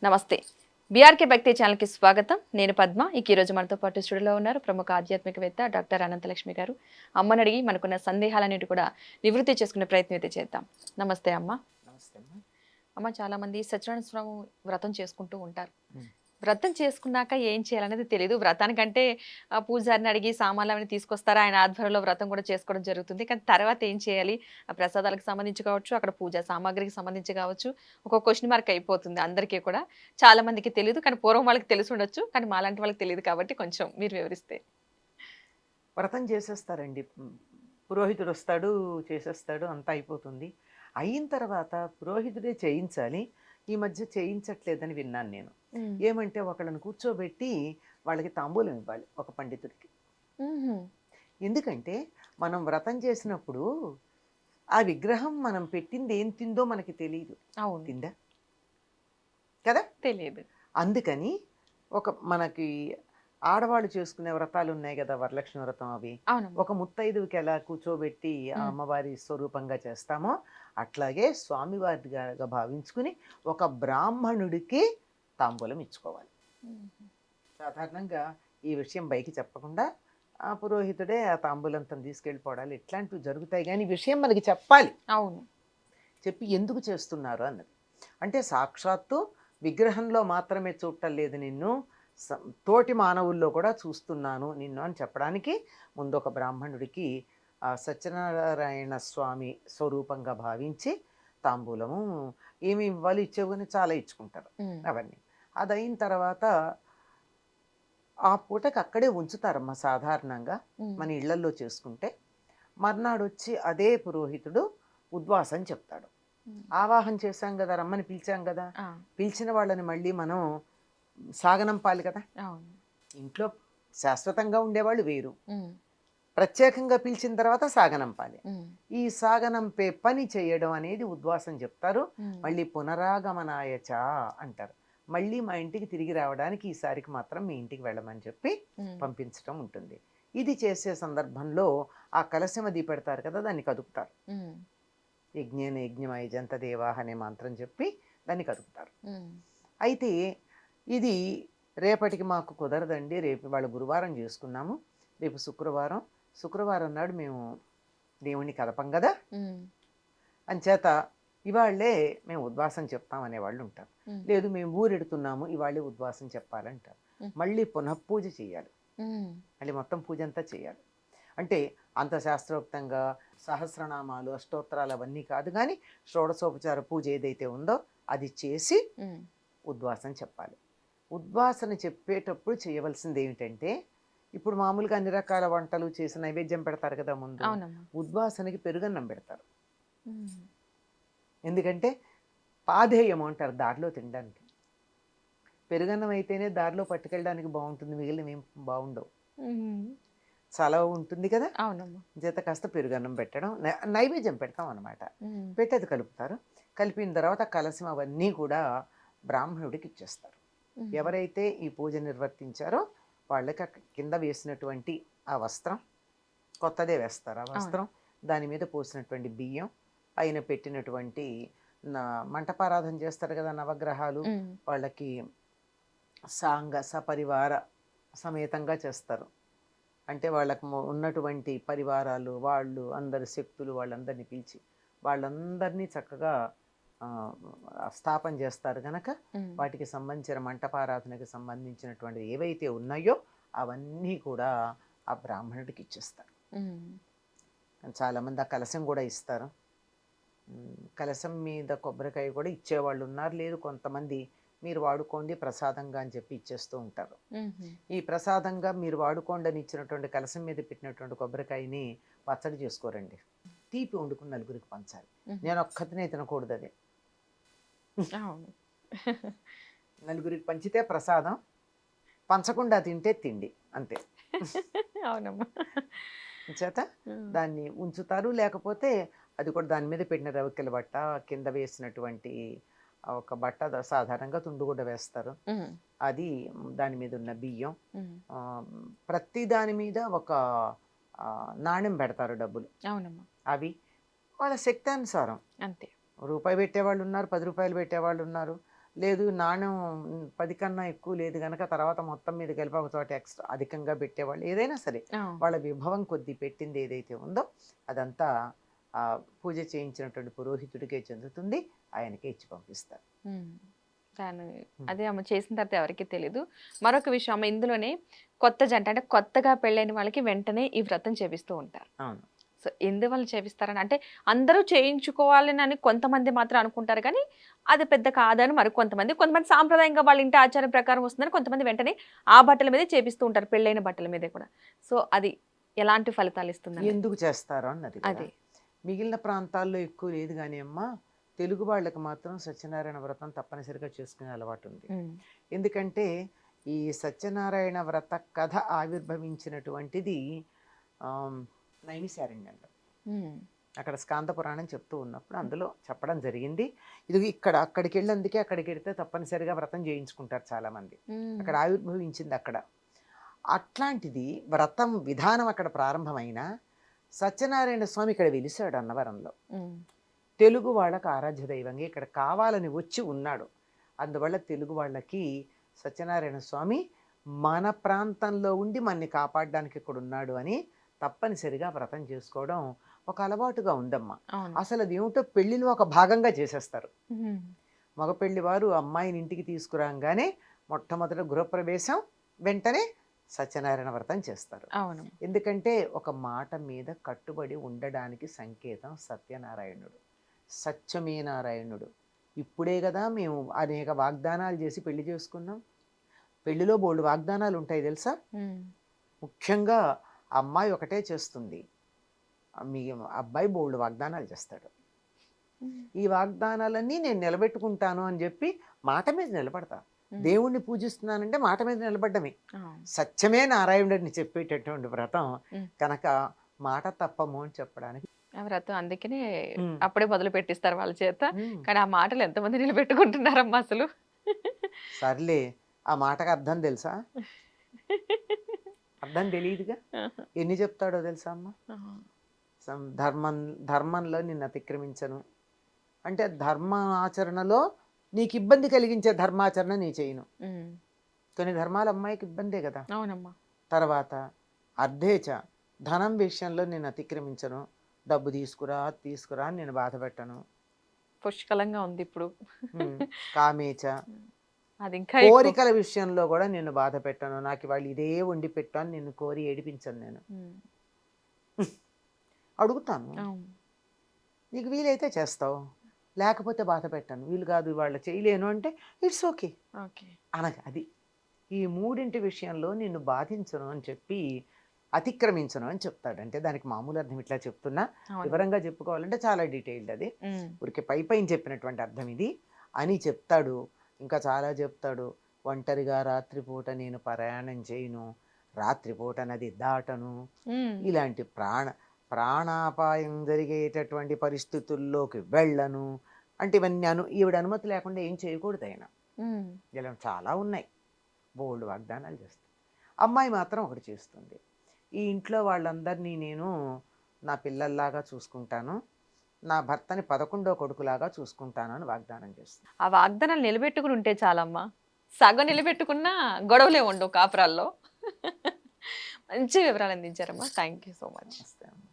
నమస్తే. బీఆర్కే భక్తి ఛానల్‌కి స్వాగతం. నేను పద్మ. ఈ రోజు మనతో పాటు స్టూడియోలో ఉన్నారు ప్రముఖ ఆధ్యాత్మికవేత్త డాక్టర్ అనంతలక్ష్మి గారు. అమ్మనడిగి మనకున్న సందేహాలన్నిటి కూడా నివృత్తి చేసుకునే ప్రయత్నం అయితే చేద్దాం. నమస్తే అమ్మ. నమస్తే అమ్మా. అమ్మ, చాలా మంది సత్యనారాయణ స్వామి వ్రతం చేసుకుంటూ ఉంటారు. ఉమ్. వ్రతం చేసుకున్నాక ఏం చేయాలనేది తెలీదు. వ్రతానికంటే పూజారిని అడిగి సామాన్లు అవన్నీ తీసుకొస్తారు. ఆయన ఆధ్వర్యంలో వ్రతం కూడా చేసుకోవడం జరుగుతుంది. కానీ తర్వాత ఏం చేయాలి? ఆ ప్రసాదాలకు సంబంధించి కావచ్చు, అక్కడ పూజా సామాగ్రికి సంబంధించి కావచ్చు, ఒక క్వెషన్ మార్క్ అయిపోతుంది అందరికీ కూడా. చాలా మందికి తెలీదు. కానీ పూర్వం వాళ్ళకి తెలిసి ఉండొచ్చు. కానీ మాలాంటి వాళ్ళకి తెలియదు కాబట్టి కొంచెం మీరు వివరిస్తే. వ్రతం చేసేస్తారండి. పురోహితుడు వస్తాడు, చేసేస్తాడు, అంతా అయిపోతుంది. అయిన తర్వాత పురోహితుడే చేయించాలి. ఈ మధ్య చేయించట్లేదని విన్నాను నేను. ఏమంటే ఒకళ్ళని కూర్చోబెట్టి వాళ్ళకి తాంబూలం ఇవ్వాలి ఒక పండితుడికి. ఎందుకంటే మనం వ్రతం చేసినప్పుడు ఆ విగ్రహం మనం పెట్టింది ఏం తిందో మనకి తెలియదు. అవును, తిందా కదా, తెలియదు. అందుకని మనకి ఆడవాళ్ళు చేసుకునే వ్రతాలు ఉన్నాయి కదా, వరలక్ష్మి వ్రతం, అవి ఒక ముత్తైదువుకి ఎలా కూర్చోబెట్టి ఆ అమ్మవారి స్వరూపంగా చేస్తామో అట్లాగే స్వామివారిగా భావించుకుని ఒక బ్రాహ్మణుడికి తాంబూలం ఇచ్చుకోవాలి. సాధారణంగా ఈ విషయం బయటికి చెప్పకుండా ఆ పురోహితుడే ఆ తాంబూలంతో తీసుకెళ్ళిపోవడాలు ఇట్లాంటివి జరుగుతాయి. కానీ ఈ విషయం మనకి చెప్పాలి. అవును, చెప్పి ఎందుకు చేస్తున్నారు అన్నది. అంటే సాక్షాత్తు విగ్రహంలో మాత్రమే చూడటం లేదు, నిన్ను తోటి మానవుల్లో కూడా చూస్తున్నాను నిన్ను అని చెప్పడానికి ముందు ఒక బ్రాహ్మణుడికి సత్యనారాయణ స్వామి స్వరూపంగా భావించి తాంబూలము ఏమి ఇవ్వాలి, ఇచ్చేవని చాలా ఇచ్చుకుంటారు అవన్నీ. అది అయిన తర్వాత ఆ పూటకి అక్కడే ఉంచుతారమ్మా. సాధారణంగా మన ఇళ్లల్లో చేసుకుంటే మర్నాడు వచ్చి అదే పురోహితుడు ఉద్వాసం చెప్తాడు. ఆవాహన చేశాం కదా, రమ్మని పిలిచాం కదా, పిలిచిన వాళ్ళని మళ్ళీ మనం సాగనంపాలి కదా. ఇంట్లో శాశ్వతంగా ఉండేవాళ్ళు వేరు, ప్రత్యేకంగా పిలిచిన తర్వాత సాగనంపాలి. ఈ సాగనంపే పని చేయడం అనేది ఉద్వాసం చెప్తారు. మళ్ళీ పునరాగమనాయచ అంటారు. మళ్ళీ మా ఇంటికి తిరిగి రావడానికి ఈసారికి మాత్రం మీ ఇంటికి వెళ్ళమని చెప్పి పంపించడం ఉంటుంది. ఇది చేసే సందర్భంలో ఆ కలశం అది పెడతారు కదా, దాన్ని కదుపుతారు. యజ్ఞేన యజ్ఞమయ జంత దేవాహ అనే మంత్రం చెప్పి దాన్ని కదుపుతారు. అయితే ఇది రేపటికి మాకు కుదరదండి, రేపు వాళ్ళు గురువారం చేసుకున్నాము, రేపు శుక్రవారం నాడు మేము దేవుణ్ణి కదపం కదా, అంచేత ఇవాళ్లే మేము ఉద్వాసం చెప్తాం అనేవాళ్ళు ఉంటారు. లేదు మేము ఊరెడుతున్నాము, ఇవాళే ఉద్వాసం చెప్పాలంటారు. మళ్ళీ పునఃపూజ చేయాలి, మళ్ళీ మొత్తం పూజ అంతా చేయాలి. అంటే అంత శాస్త్రోక్తంగా సహస్రనామాలు అష్టోత్తరాలు అవన్నీ కాదు, కానీ షోడశోపచార పూజ ఏదైతే ఉందో అది చేసి ఉద్వాసం చెప్పాలి. ఉద్వాసన చెప్పేటప్పుడు చేయవలసింది ఏమిటంటే, ఇప్పుడు మామూలుగా అన్ని రకాల వంటలు చేసి నైవేద్యం పెడతారు కదా ముందు, ఉద్వాసనకి పెరుగన్నం పెడతారు. ఎందుకంటే పాధేయం అంటారు దారిలో తినడానికి. పెరుగన్నం అయితేనే దారిలో పట్టుకెళ్ళడానికి బాగుంటుంది, మిగిలినవి ఏం బాగుండవు, చలవ ఉంటుంది కదా. చేత కాస్త పెరుగన్నం పెట్టడం, నైవేద్యం పెడతాం అనమాట. పెట్టి అది కలుపుతారు. కలిపిన తర్వాత కలసం అవన్నీ కూడా బ్రాహ్మణుడికి ఇచ్చేస్తారు. ఎవరైతే ఈ పూజ నిర్వర్తించారో వాళ్ళకి కింద వేసినటువంటి ఆ వస్త్రం, కొత్తదే వేస్తారు ఆ వస్త్రం, దాని మీద పోసినటువంటి బియ్యం, పైన పెట్టినటువంటి మంటపారాధన చేస్తారు కదా నవగ్రహాలు, వాళ్ళకి సాంగ సపరివార సమేతంగా చేస్తారు. అంటే వాళ్ళకు ఉన్నటువంటి పరివారాలు, వాళ్ళు అందరి శక్తులు, వాళ్ళందరినీ పిలిచి వాళ్ళందరినీ చక్కగా స్థాపన చేస్తారు కనుక వాటికి సంబంధించిన మంటపారాధనకి సంబంధించినటువంటి ఏవైతే ఉన్నాయో అవన్నీ కూడా ఆ బ్రాహ్మణుడికి ఇచ్చేస్తారు. చాలామంది ఆ కలశం కూడా ఇస్తారు. కలశం మీద కొబ్బరికాయ కూడా ఇచ్చేవాళ్ళు ఉన్నారు. లేదు కొంతమంది మీరు వాడుకోండి ప్రసాదంగా అని చెప్పి ఇచ్చేస్తూ ఉంటారు. ఈ ప్రసాదంగా మీరు వాడుకోండి అని ఇచ్చినటువంటి కలశం మీద పెట్టినటువంటి కొబ్బరికాయని పచ్చడి చేసుకోరండి, తీపి వండుకుని నలుగురికి పంచాలి. నేను ఒక్కతినే తినకూడదు, అది నలుగురికి పంచితే ప్రసాదం, పంచకుండా తింటే తిండి, అంతే. అవునమ్మా. చేత దాన్ని ఉంచుతారు. లేకపోతే అది కూడా దాని మీద పెట్టిన రవికెల బట్ట, కింద వేసినటువంటి ఒక బట్ట, సాధారణంగా తుండుగుడ్డ వేస్తారు, అది దాని మీద ఉన్న బియ్యం, ప్రతి దాని మీద ఒక నాణ్యం పెడతారు, డబ్బులు. అవి వాళ్ళ శక్తానుసారం, అంతే. రూపాయి పెట్టేవాళ్ళు ఉన్నారు, 10 రూపాయలు పెట్టేవాళ్ళు ఉన్నారు, లేదు నాణ్యం 10 కన్నా ఎక్కువ లేదు గనక తర్వాత మొత్తం మీద కలిపి ఒక చోట ఎక్స్ట్రా అధికంగా పెట్టేవాళ్ళు. ఏదైనా సరే ఆ! వాళ్ళ విభవం కొద్దీ పెట్టింది ఏదైతే ఉందో అదంతా పూజ చేయించినటువంటి పురోహితుడికే చెందుతుంది. ఆయనకే ఇచ్చి పంపిస్తారు. హ్మ్. దాని హ్మ్. అదే అమ్మ చేసిన తర్వాత ఎవరికీ తెలీదు. మరొక విషయం అమ్మ ఇందులోనే కొత్త జంట అంటే కొత్తగా పెళ్ళైన వాళ్ళకి వెంటనే ఈ వ్రతం చేపిస్తూ ఉంటారు. అవును. సో, ఎందువల్ల చేపిస్తారని అంటే అందరూ చేయించుకోవాలని కొంతమంది మాత్రం అనుకుంటారు కానీ, అది పెద్ద కాదని మరికొంతమంది. కొంతమంది సాంప్రదాయంగా వాళ్ళ ఇంటి ఆచారం ప్రకారం వస్తుందని కొంతమంది వెంటనే ఆ బట్టల మీదే చేపిస్తూ ఉంటారు. పెళ్ళైన బట్టల మీదే కూడా. సో, అది ఎలాంటి ఫలితాలు ఇస్తుందన్నది? ఎందుకు చేస్తారో అన్నది కదా. అదే. మిగిలిన ప్రాంతాల్లో ఎక్కువ లేదు గానీ అమ్మా, తెలుగు వాళ్ళకి మాత్రం సత్యనారాయణ వ్రతం తప్పనిసరిగా చేసుకునే అలవాటు ఉంది. హ్మ్. ఎందుకంటే ఈ సత్యనారాయణ వ్రత కథ ఆవిర్భవించినటువంటిది ఆమ్, నైమిశారణ్యంలో. హ్మ్. అక్కడ స్కాంద పురాణం చెప్తూ ఉన్నప్పుడు అందులో చెప్పడం జరిగింది. ఇది ఇక్కడ అక్కడికి వెళ్ళి అక్కడికి వెళితే తప్పనిసరిగా వ్రతం చేయించుకుంటారు చాలామంది. హ్మ్. అక్కడ ఆవిర్భవించింది అక్కడ. అట్లాంటిది వ్రతం విధానం అక్కడ ప్రారంభమైన సత్యనారాయణ స్వామి ఇక్కడ వెలిశాడు అన్నవరంలో. హ్మ్. తెలుగు వాళ్ళకు ఆరాధ్య దైవంగా ఇక్కడ కావాలని వచ్చి ఉన్నాడు. అందువల్ల తెలుగు వాళ్ళకి సత్యనారాయణ స్వామి మన ప్రాంతంలో ఉండి మనని కాపాడడానికి ఇక్కడ ఉన్నాడు అని తప్పనిసరిగా వ్రతం చేసుకోవడం ఒక అలవాటుగా ఉందమ్మా. అవును. అసలు అది ఏమిటో పెళ్లిలో ఒక భాగంగా చేసేస్తారు. హ్మ్. మగ పెళ్లి వారు అమ్మాయిని ఇంటికి తీసుకురాగానే మొట్టమొదట గృహప్రవేశం, వెంటనే సత్యనారాయణ వ్రతం చేస్తారు. అవును. ఎందుకంటే ఒక మాట మీద కట్టుబడి ఉండడానికి సంకేతం సత్యనారాయణుడు, సత్యమే నారాయణుడు. ఇప్పుడే కదా మేము అనేక వాగ్దానాలు చేసి పెళ్లి చేసుకున్నాం. పెళ్లిలో బోల్డు వాగ్దానాలు ఉంటాయి తెలుసా. హ్మ్. ముఖ్యంగా అమ్మాయి ఒకటే చేస్తుంది, మీ అబ్బాయి బోల్డు వాగ్దానాలు చేస్తాడు. హ్మ్. ఈ వాగ్దానాలన్నీ నేను నిలబెట్టుకుంటాను అని చెప్పి మాట మీద నిలబడతా. హ్మ్. దేవుణ్ణి పూజిస్తున్నానంటే మాట మీద నిలబడ్డమే. అవును. సత్యమే నారాయణుడిని చెప్పేటటువంటి వ్రతం హ్మ్. కనుక మాట తప్పము అని చెప్పడానికి. ఆ వ్రతం అందుకనే ఉమ్, అప్పుడే మొదలు పెట్టిస్తారు వాళ్ళ చేత. ఉమ్. కానీ ఆ మాటలు ఎంతమంది నిలబెట్టుకుంటున్నారమ్మా అసలు? సర్లే, ఆ మాటకు అర్థం తెలుసా? అర్థం తెలియదుగా. ఆహా! ఎన్ని చెప్తాడో తెలుసా అమ్మ. ఆహా! ధర్మంలో నిన్ను అతిక్రమించను అంటే ధర్మ ఆచరణలో నీకు ఇబ్బంది కలిగించే ధర్మాచరణ నీ చేయను. హ్మ్. కొన్ని ధర్మాలు అమ్మాయికి ఇబ్బందే కదా. అవునమ్మా. తర్వాత అర్ధేచ, ధనం విషయంలో నేను అతిక్రమించను. డబ్బు తీసుకురా తీసుకురా అని నేను బాధ పెట్టను. పుష్కలంగా ఉంది ఇప్పుడు. కామేచ, అది ఇంకా ఎక్కువ. కోరికల విషయంలో కూడా నేను బాధ పెట్టను. నాకు వాళ్ళు ఇదే వండి పెట్టు అని నిన్ను కోరి ఏడిపించను నేను. హ్మ్. అడుగుతాను, అవును. నీకు వీలైతే చేస్తావు, లేకపోతే బాధ పెట్టను. వీలు కాదు వాళ్ళు చేయలేను అంటే ఇట్స్ ఓకే ఓకే. అనగా అది. ఈ మూడింటి విషయంలో నిన్ను బాధించను అని చెప్పి అతిక్రమించను అని చెప్తాడు. అంటే దానికి మామూలు అర్థం ఇట్లా చెప్తున్నా, అవును. వివరంగా చెప్పుకోవాలంటే చాలా డీటెయిల్డ్ అది. హ్మ్. ఊరికే పైన చెప్పినటువంటి అర్థం ఇది అని చెప్తాడు. ఇంకా చాలా చెప్తాడు. ఒంటరిగా రాత్రిపూట నేను ప్రయాణం చేయను, రాత్రిపూట నది దాటను, హ్మ్. ఇలాంటి ప్రాణాపాయం జరిగేటటువంటి పరిస్థితుల్లోకి వెళ్ళను అంటే ఇవన్నీ ఈవిడ అనుమతి లేకుండా ఏం చేయకూడదు ఆయన. హ్మ్. ఇలా చాలా ఉన్నాయి, బోల్డ్ వాగ్దానాలు చేస్తుంది. అమ్మాయి మాత్రం ఒకటి చేస్తుంది, ఈ ఇంట్లో వాళ్ళందరినీ నేను నా పిల్లల్లాగా చూసుకుంటాను, నా భర్తని 11వ కొడుకులాగా చూసుకుంటాను అని వాగ్దానం చేస్తుంది. ఆ వాగ్దానాలు నిలబెట్టుకుని ఉంటే చాలమ్మా. సగం నిలబెట్టుకున్నా గొడవలే ఉండవు కాపురాల్లో. మంచి వివరాలు అందించారమ్మా. Thank you so much. నమస్తే అమ్మ.